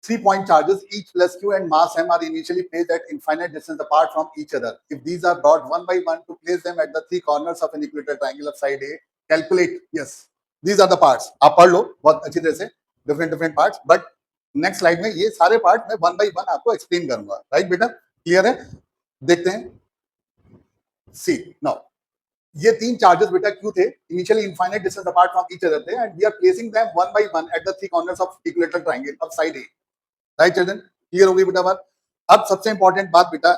3 point charges, each plus q and mass m are initially placed at infinite distance apart from each other. If these are brought one by one to place them at the 3 corners of an equilateral triangle of side A, calculate. Yes, these are the parts. आप पढ़ लो बहुत अच्छी तरह से different parts. But next slide में ये सारे part मैं वन बाय वन आपको एक्सप्लेन करूंगा. राइट बेटा, क्लियर है? देखते हैं. सी नाउ ये तीन चार्जेस बेटा क्यों थे? Initially infinite distance apart from each other थे and we are placing them one by one at the three corners of equilateral triangle of side a. Right children, clear हो गई बेटा बात? अब सबसे इंपॉर्टेंट बात बेटा,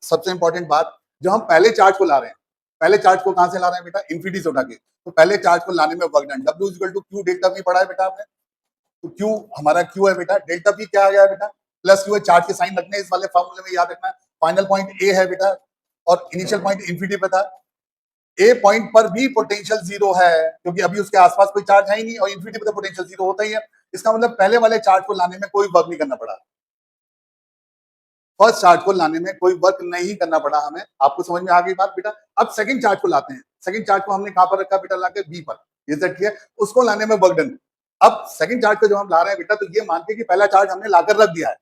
सबसे इंपॉर्टेंट बात, जो हम पहले चार्ज को ला रहे हैं, पहले चार्ज को कहां से ला रहे हैं बेटा? इन्फिनिटी से उठा के. तो पहले चार्ज को लाने में work done W equal to Q delta V पढ़ा है बेटा आपने. तो Q हमारा Q है बेटा, डेल्टा V क्या आ गया बेटा? प्लस Q है. चार्ज के साइन रखने इस वाले फॉर्मूले में, याद रखना. फाइनल पॉइंट A है बेटा और इनिशियल पॉइंट इन्फिनिटी पे था. ए पॉइंट पर भी पोटेंशियल जीरो है क्योंकि अभी उसके आसपास कोई चार्ज है ही नहीं और इन्फिनिटी पे तो पोटेंशियल जीरो होता ही है. इसका मतलब पहले वाले चार्ज को लाने में कोई वर्क नहीं करना पड़ा, फर्स्ट चार्ज को लाने में कोई वर्क नहीं करना पड़ा हमें. आपको समझ में आ गई बात बेटा? अब सेकंड चार्ज को लाते हैं. सेकंड चार्ज को हमने कहां पर रखा बेटा? लाके बी पर. ये सेट किया, उसको लाने में वर्क डन. अब सेकंड चार्ज को जो हम ला रहे हैं बेटा, तो ये मान के कि पहला चार्ज हमने लाकर रख दिया है,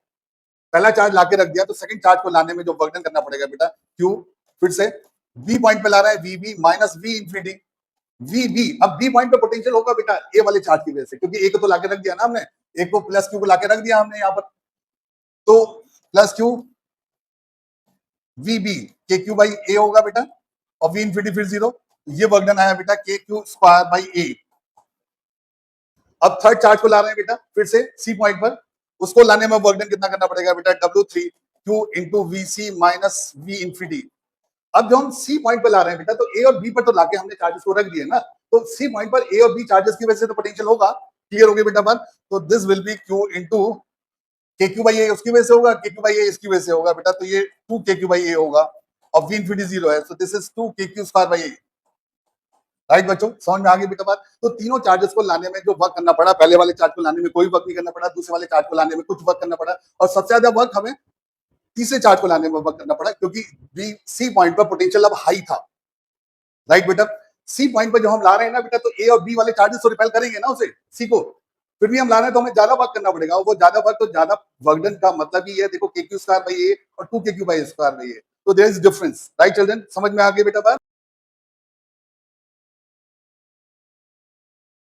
पहला चार्ज लाके रख दिया, तो सेकंड चार्ज को लाने में जो वर्क डन करना पड़ेगा बेटा, क्यू फिर से बी पॉइंट पे ला रहा है, वीबी माइनस वी इंफिनिटी वीबी. अब बी पॉइंट पे पोटेंशियल होगा बेटा ए वाले चार्ज की वजह से, क्योंकि ए को तो लाके रख दिया ना हमने, एक को प्लस क्यू को लाके रख दिया हमने यहाँ पर. तो प्लस क्यू वीबी के क्यू बाई ए होगा बेटा और वी इंफिनिटी फिर जीरो. ये वर्क डन आया बेटा के क्यू स्क्वायर बाई ए. अब थर्ड चार्ज को ला रहे हैं बेटा फिर से सी पॉइंट पर, उसको लाने में वर्क डन कितना करना पड़ेगा बेटा? W3 Q into V C minus V infinity. अब जो हम सी पॉइंट पर ला रहे हैं बेटा, तो ए और बी पर तो लाके हमने चार्जेस को रख दिए ना, तो सी पॉइंट पर ए और बी चार्जेस की वजह से तो पोटेंशियल होगा. क्लियर हो गई बेटा बात? तो this will be Q into के क्यू बाई ए उसकी वजह से होगा, के क्यू बाई ए इसकी वजह से होगा बेटा, तो ये 2 के क्यू बाई ए होगा और वी इंफिनिटी जीरो है, सो दिस इज 2 के Q square by A. Right बच्चों, समझ में आ गई बेटा बात? तो तीनों चार्जेस को लाने में जो वर्क करना पड़ा, पहले वाले चार्ज को लाने में कोई वर्क नहीं करना पड़ा, दूसरे वाले चार्ज को लाने में कुछ वर्क करना पड़ा, और सबसे ज्यादा वर्क हमें तीसरे चार्ज को लाने में वर्क करना पड़ा क्योंकि बी सी पॉइंट पर पोटेंशियल अब हाई था. राइट बेटा, सी पॉइंट पर जो हम ला रहे हैं ना बेटा, तो ए और बी वाले चार्जेस तो रिपेल करेंगे ना उसे, सी को, फिर भी हम ला रहे हैं तो हमें ज्यादा वर्क करना पड़ेगा. वो ज्यादा वर्क, तो ज्यादा वर्क डन का मतलब ही है, देखो के क्यू स्क्वायर बाई ए और 2 के Q by square by A, तो there is difference. Right children, समझ में आ गई बेटा बात?